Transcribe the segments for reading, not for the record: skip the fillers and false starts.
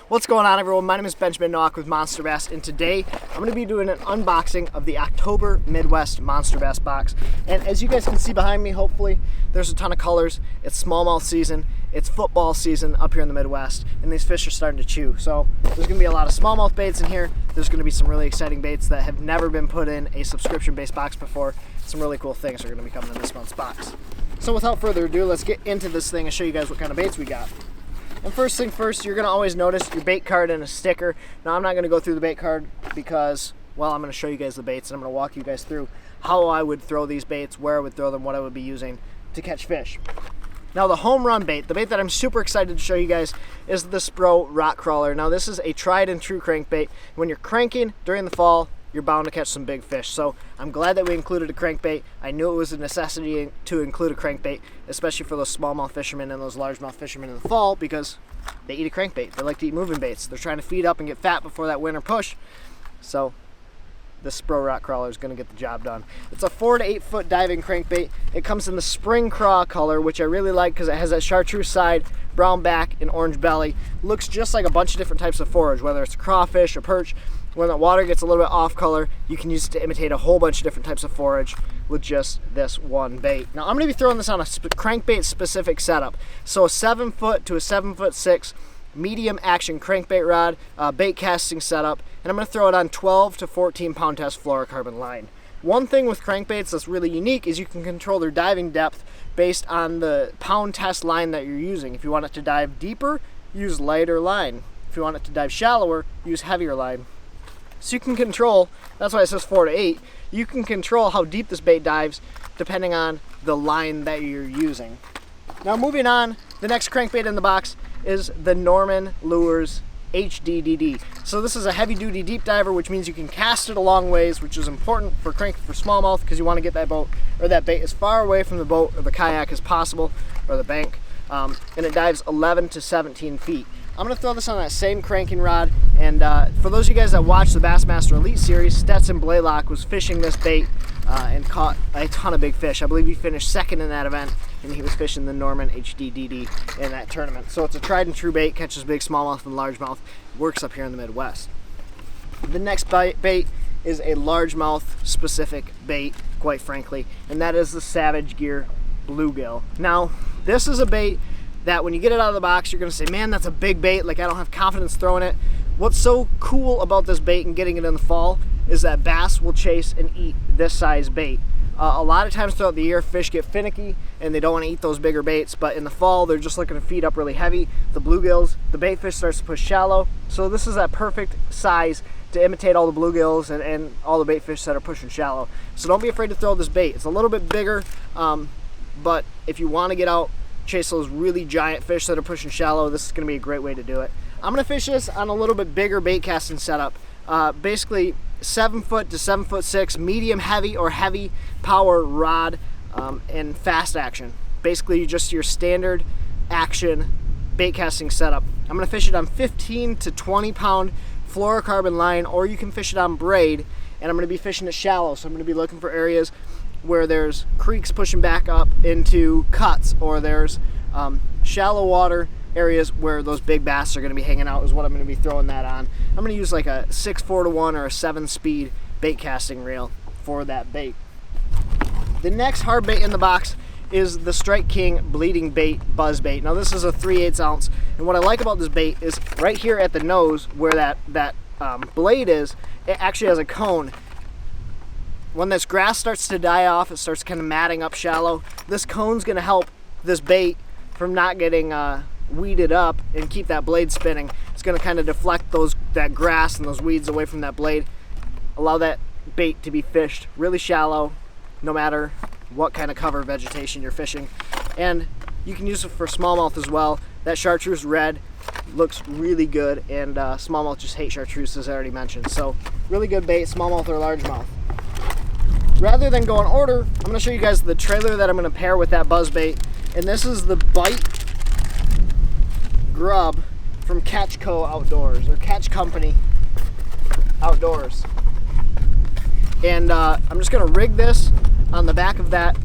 What's going on, everyone? My name is Benjamin Nowak with Monster Bass, and today I'm going to be doing an unboxing of the October Midwest Monster Bass box. And as you guys can see behind me, hopefully, there's a ton of colors. It's smallmouth season, it's football season up here in the Midwest, and these fish are starting to chew. So there's going to be a lot of smallmouth baits in here. There's going to be some really exciting baits that have never been put in a subscription-based box before. Some really cool things are going to be coming in this month's box. So without further ado, let's get into this thing and show you guys what kind of baits we got. And first thing first, you're going to always notice your bait card and a sticker. Now, I'm not going to go through the bait card because, well, I'm going to show you guys the baits, and I'm going to walk you guys through how I would throw these baits, where I would throw them, what I would be using to catch fish. Now, the home run bait, the bait that I'm super excited to show you guys, is the SPRO rock crawler. Now, this is a tried and true crankbait. When you're cranking during the fall, you're bound to catch some big fish. So I'm glad that we included a crankbait. I knew it was a necessity to include a crankbait, especially for those smallmouth fishermen and those largemouth fishermen in the fall, because they eat a crankbait. They like to eat moving baits. They're trying to feed up and get fat before that winter push. So the SPRO rock crawler is going to get the job done. It's a 4 to 8 foot diving crankbait. It comes in the spring craw color, which I really like because it has that chartreuse side, brown back, and orange belly. Looks just like a bunch of different types of forage, whether it's a crawfish, a perch. When the water gets a little bit off color, you can use it to imitate a whole bunch of different types of forage with just this one bait. Now, I'm going to be throwing this on a crankbait specific setup. So a 7 foot to a 7'6" medium action crankbait rod, bait casting setup, and I'm going to throw it on 12 to 14 pound test fluorocarbon line. One thing with crankbaits that's really unique is you can control their diving depth based on the pound test line that you're using. If you want it to dive deeper, use lighter line. If you want it to dive shallower, use heavier line. So you can control, that's why it says 4 to 8, you can control how deep this bait dives depending on the line that you're using. Now, moving on, the next crankbait in the box is the Norman Lures HDDD. So this is a heavy duty deep diver, which means you can cast it a long ways, which is important for cranking for smallmouth because you want to get that boat or that bait as far away from the boat or the kayak as possible, or the bank, and it dives 11 to 17 feet. I'm going to throw this on that same cranking rod, and for those of you guys that watch the Bassmaster Elite Series, Stetson Blaylock was fishing this bait and caught a ton of big fish. I believe he finished second in that event, and he was fishing the Norman HDDD in that tournament. So it's a tried and true bait, catches big smallmouth and largemouth, works up here in the Midwest. The next bait is a largemouth specific bait, quite frankly, and that is the Savage Gear Bluegill. Now, this is a bait that when you get it out of the box, you're going to say, man, that's a big bait, like I don't have confidence throwing it. What's so cool about this bait and getting it in the fall is that bass will chase and eat this size bait. A lot of times throughout the year, fish get finicky and they don't want to eat those bigger baits, but in the fall, they're just looking to feed up really heavy. The bluegills, the bait fish starts to push shallow, so this is that perfect size to imitate all the bluegills and all the bait fish that are pushing shallow. So don't be afraid to throw this bait. It's a little bit bigger, but if you want to get out, chase those really giant fish that are pushing shallow, this is going to be a great way to do it. I'm going to fish this on a little bit bigger bait casting setup. Basically 7 foot to 7'6", medium heavy or heavy power rod, and fast action. Basically just your standard action bait casting setup. I'm going to fish it on 15 to 20 pound fluorocarbon line, or you can fish it on braid, and I'm going to be fishing it shallow. So I'm going to be looking for areas where there's creeks pushing back up into cuts, or there's shallow water areas where those big bass are going to be hanging out, is what I'm going to be throwing that on. I'm going to use like a 6-4-1 or a 7-speed bait casting reel for that bait. The next hard bait in the box is the Strike King Bleeding Bait Buzz Bait. Now, this is a 3/8 ounce, and what I like about this bait is right here at the nose where that blade is, it actually has a cone. When this grass starts to die off, it starts kind of matting up shallow. This cone's going to help this bait from not getting weeded up and keep that blade spinning. It's going to kind of deflect that grass and those weeds away from that blade. Allow that bait to be fished really shallow, no matter what kind of cover vegetation you're fishing. And you can use it for smallmouth as well. That chartreuse red looks really good, and smallmouth just hate chartreuse, as I already mentioned. So really good bait, smallmouth or largemouth. Rather than go in order, I'm going to show you guys the trailer that I'm going to pair with that buzz bait, and this is the Bite Grub from Catch Co. Outdoors, or Catch Company Outdoors. And I'm just going to rig this on the back of that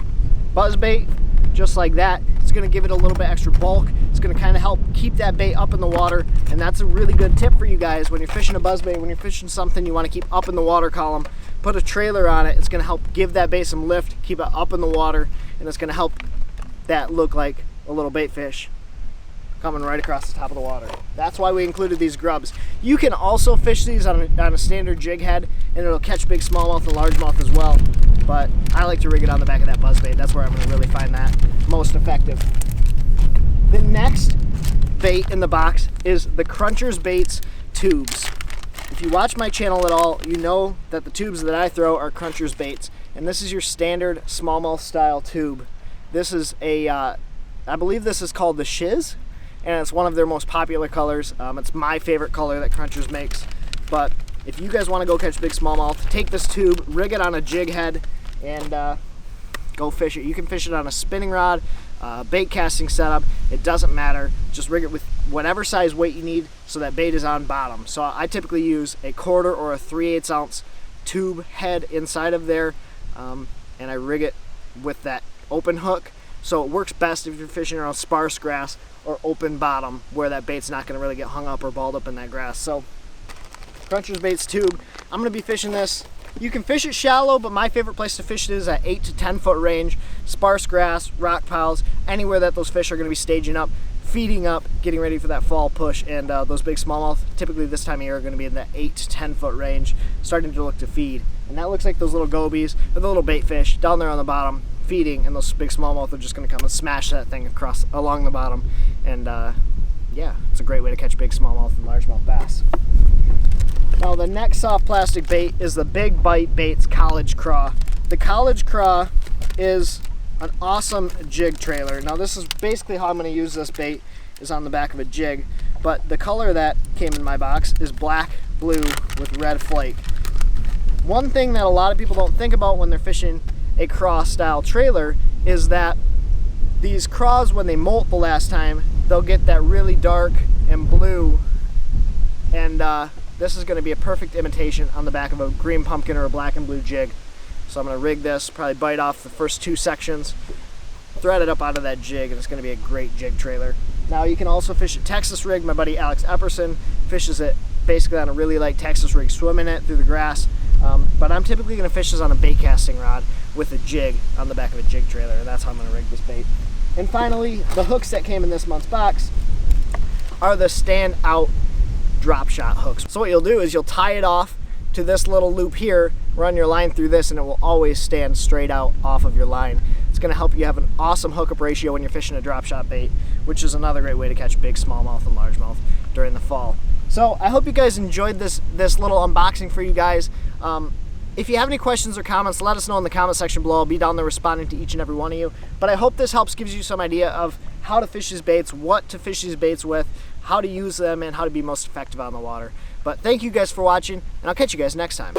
buzz bait, just like that. It's going to give it a little bit extra bulk. It's going to kind of help keep that bait up in the water, and that's a really good tip for you guys when you're fishing a buzzbait. When you're fishing something you want to keep up in the water column, put a trailer on it. It's going to help give that bait some lift, keep it up in the water, and it's going to help that look like a little bait fish coming right across the top of the water. That's why we included these grubs. You can also fish these on a standard jig head, and it'll catch big smallmouth and largemouth as well, but I like to rig it on the back of that buzzbait. That's where I'm going to really find that most effective. The next bait in the box is the Crunchers Baits tubes. If you watch my channel at all, you know that the tubes that I throw are Crunchers Baits, and this is your standard smallmouth style tube. This is a, I believe this is called the Shiz, and it's one of their most popular colors. It's my favorite color that Crunchers makes. But if you guys want to go catch big smallmouth, take this tube, rig it on a jig head, and go fish it. You can fish it on a spinning rod, bait casting setup. It doesn't matter. Just rig it with whatever size weight you need so that bait is on bottom. So I typically use a 1/4 or a 3/8 ounce tube head inside of there, and I rig it with that open hook. So it works best if you're fishing around sparse grass or open bottom where that bait's not going to really get hung up or balled up in that grass. So Crunchers Baits tube, I'm going to be fishing this. You can fish it shallow, but my favorite place to fish it is at 8 to 10 foot range, sparse grass, rock piles, anywhere that those fish are going to be staging up, feeding up, getting ready for that fall push. And those big smallmouth, typically this time of year, are going to be in that 8 to 10 foot range, starting to look to feed. And that looks like those little gobies, or the little bait fish down there on the bottom, feeding, and those big smallmouth are just going to come and smash that thing across along the bottom. And yeah, it's a great way to catch big smallmouth and largemouth bass. Now the next soft plastic bait is the Big Bite Baits College Craw. The College Craw is an awesome jig trailer. Now this is basically how I'm going to use this bait, is on the back of a jig, but the color that came in my box is black, blue with red flake. One thing that a lot of people don't think about when they're fishing a craw style trailer is that these craws, when they molt the last time, they'll get that really dark and blue, and this is going to be a perfect imitation on the back of a green pumpkin or a black and blue jig. So I'm going to rig this, probably bite off the first 2 sections, thread it up out of that jig, and it's going to be a great jig trailer. Now you can also fish a Texas rig. My buddy Alex Epperson fishes it basically on a really light Texas rig, swimming it through the grass. But I'm typically going to fish this on a bait casting rod with a jig on the back of a jig trailer, and that's how I'm going to rig this bait. And finally, the hooks that came in this month's box are the Stand Out drop shot hooks. So what you'll do is you'll tie it off to this little loop here, run your line through this, and it will always stand straight out off of your line. It's going to help you have an awesome hookup ratio when you're fishing a drop shot bait, which is another great way to catch big smallmouth and largemouth during the fall. So I hope you guys enjoyed this little unboxing for you guys. If you have any questions or comments, let us know in the comment section below. I'll be down there responding to each and every one of you. But I hope this gives you some idea of how to fish these baits, what to fish these baits with, how to use them, and how to be most effective on the water. But thank you guys for watching, and I'll catch you guys next time.